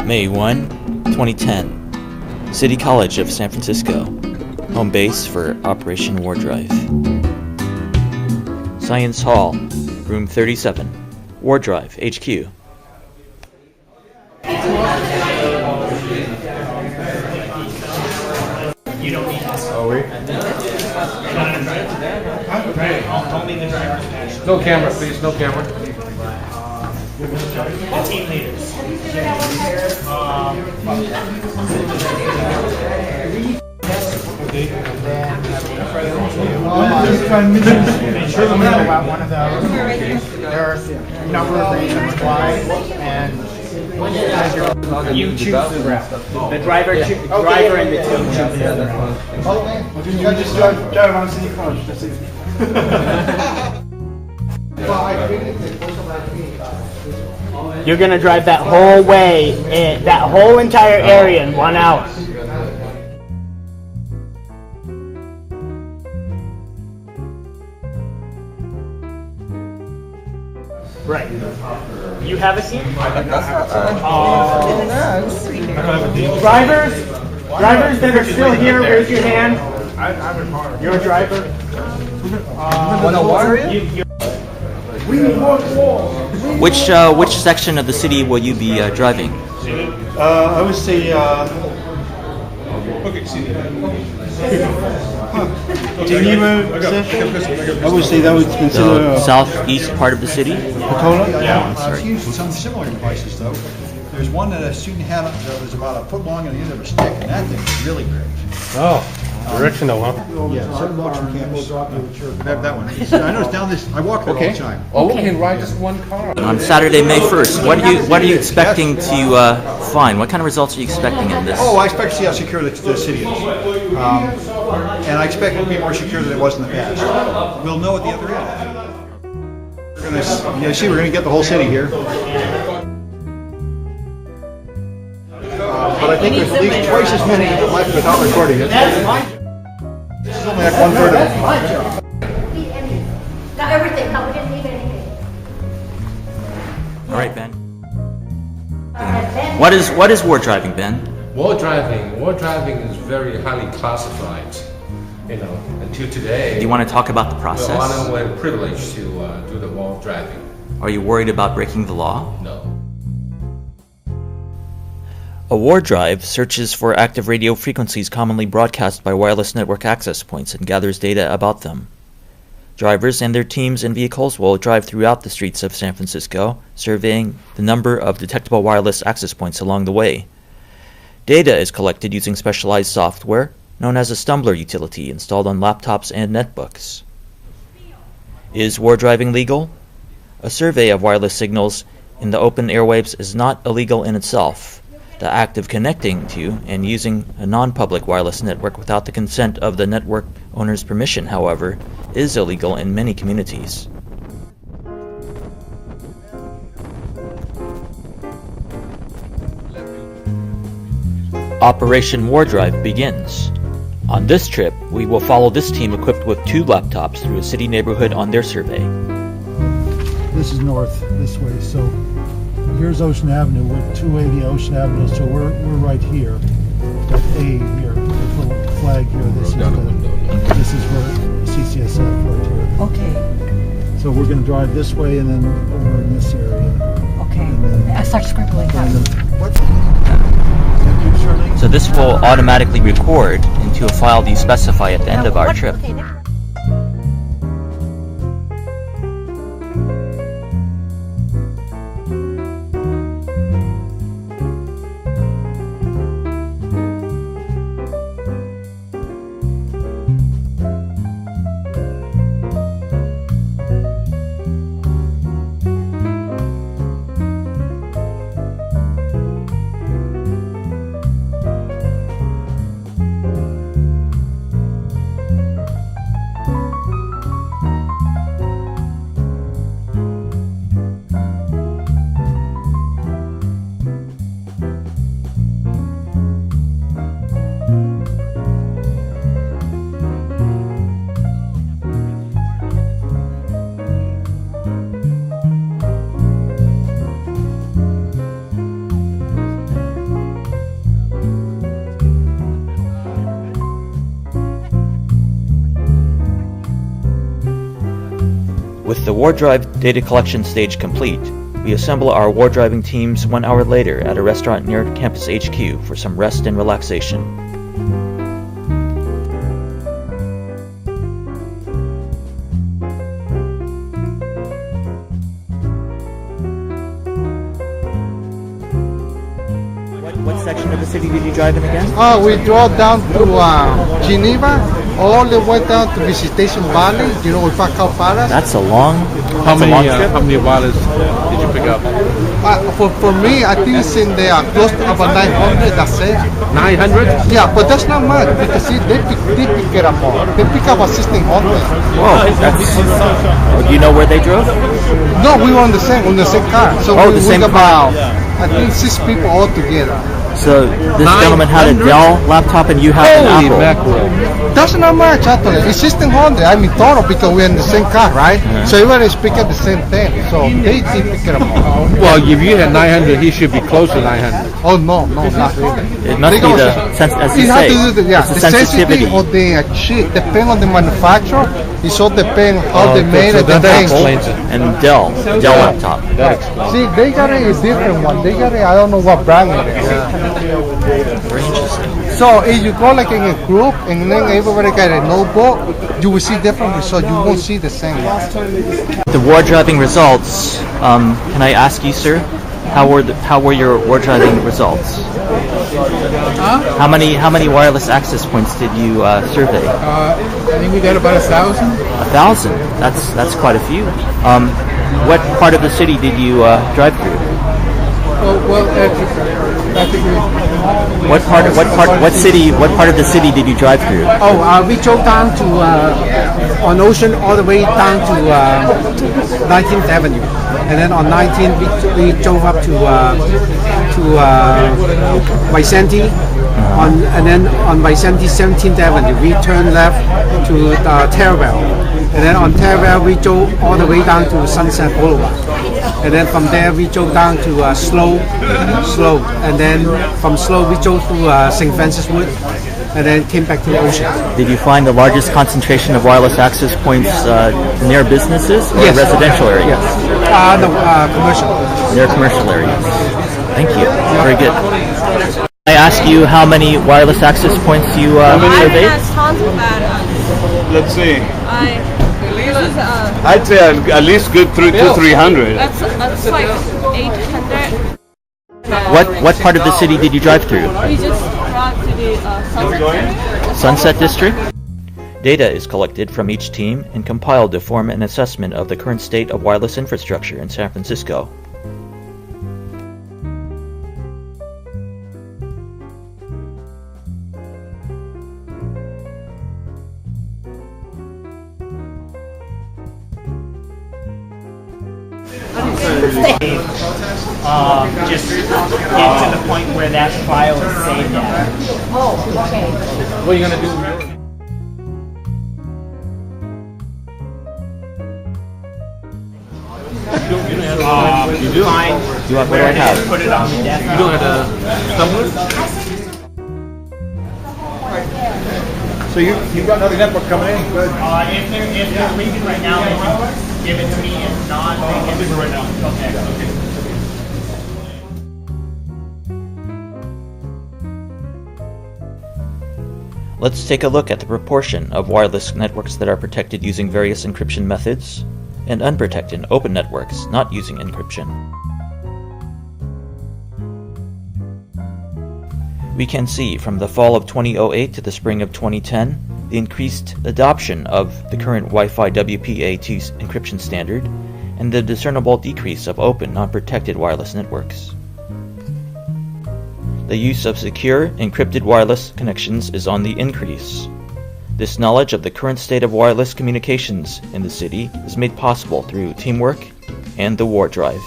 May 1, 2010. City College of San Francisco. Home base for Operation Wardrive. Science Hall, Room 37. Wardrive, HQ. No camera, please. No camera. The team leaders. About one of those. There are a number of reasons why, and you choose the route. The driver and the team choose the other route. You just drive on City College. That's it. You're gonna drive that whole way, that whole entire area in 1 hour. Right. You have a seat? Drivers that are still here, raise your hand. You're a driver. Which section of the city will you be driving? I would say Geneva section. I would say that would consider The southeast part of the city? Pecola. I'm sorry. I've used some similar devices though. There's one that a student had that was about a foot long and the end of a stick, and that thing was really great. Oh, directional, huh? Yeah, certain watching campus. That one. I know it's down this. I walk there all the time. Oh, we can ride just one car. On Saturday, May 1st, what are you expecting to find? What kind of results are you expecting in this? Oh, I expect to see how secure the city is, and I expect it to be more secure than it was in the past. We'll know at the other end. We're going to get the whole city here. But I think there's at least twice as many left without recording it. This is only like 1/3 of it. Got everything. No, we didn't leave anything. All right, Ben. What is war driving, Ben? War driving is very highly classified. Until today. Do you want to talk about the process? We're privileged to do the war driving. Are you worried about breaking the law? No. A Wardrive searches for active radio frequencies commonly broadcast by wireless network access points and gathers data about them. Drivers and their teams and vehicles will drive throughout the streets of San Francisco, surveying the number of detectable wireless access points along the way. Data is collected using specialized software known as a Stumbler utility installed on laptops and netbooks. Is Wardriving legal? A survey of wireless signals in the open airwaves is not illegal in itself. The act of connecting to and using a non-public wireless network without the consent of the network owner's permission, however, is illegal in many communities. Operation Wardrive begins. On this trip, we will follow this team equipped with 2 laptops through a city neighborhood on their survey. This is north this way, so here's Ocean Avenue. We're 280 Ocean Avenue, so we're right here. Got A here, the little flag here. This is where CCSF right here. Okay. So we're going to drive this way and then over in this area. Okay. I start scribbling. So this will automatically record into a file you specify at the end of our trip. With the Wardrive data collection stage complete, we assemble our Wardriving teams 1 hour later at a restaurant near campus HQ for some rest and relaxation. What section of the city did you drive in again? We drove down to Geneva, all the way down to Visitation Valley. You know, we park out Palace. That's a long How many trip. wireless did you pick up? For me, I think it's in the close to about 900. That's it. 900? Yeah, but that's not much because see, they pick it up more. They pick up 1,600. Whoa, do you know where they drove? No, we were on the same car. So Oh, we the same about, I think 6 people all together. So this gentleman had a Dell laptop and you had an Holy Apple. mackerel. That's not much actually. It's 1,600. I mean total because we're in the same car, right? So everybody speaking the same thing. So they pick it up more. Well, if you had 900, he should be close to 900. Oh no, not really. It must be the sense, as you You have say, to do it's the the sensitivity. of the chip depend on the manufacturer. It's all depend how they made so it. The that thing. explains it. And Dell laptop. That explains See, they got a different one. They got I don't know what brand it is. Very interesting. So if you go like in a group and then everybody got a notebook, you will see different results. You won't see the same one. The Wardriving results. Can I ask you, sir, how were your Wardriving results? How many wireless access points did you survey? I think we got about 1,000. 1,000. That's quite a few. What part of the city did you drive through? What part of the city did you drive through? We drove down to on Ocean all the way down to 19th Avenue, and then on 19th we drove up to Vicente, and then on Vicente 17th Avenue we turned left to Terraville, and then on Terraville we drove all the way down to Sunset Boulevard. And then from there we drove down to Slow, and then from Slow we drove to St. Francis Wood, and then came back to the Ocean. Did you find the largest concentration of wireless access points near businesses or residential areas? Yes. No, commercial. Near commercial areas. Thank you. Very good. I ask you how many wireless access points you surveyed? Let's see. This is, I'd say at least good 300. that's like 800. What part of the city did you drive through? We just brought to the Sunset District? Data is collected from each team and compiled to form an assessment of the current state of wireless infrastructure in San Francisco. Just get to the point where that file is saved at. Oh, okay. What are you going to do with yours? You do? Fine. What do I have? Put it on the desk. You don't have a tumbler? So you got another network coming in? Good. If they're leaving right now, they can give it to me. If not, they can leave it right now. Okay. Let's take a look at the proportion of wireless networks that are protected using various encryption methods and unprotected open networks not using encryption. We can see from the fall of 2008 to the spring of 2010 the increased adoption of the current Wi-Fi WPA2 encryption standard and the discernible decrease of open non-protected wireless networks. The use of secure, encrypted wireless connections is on the increase. This knowledge of the current state of wireless communications in the city is made possible through teamwork and the Wardrive.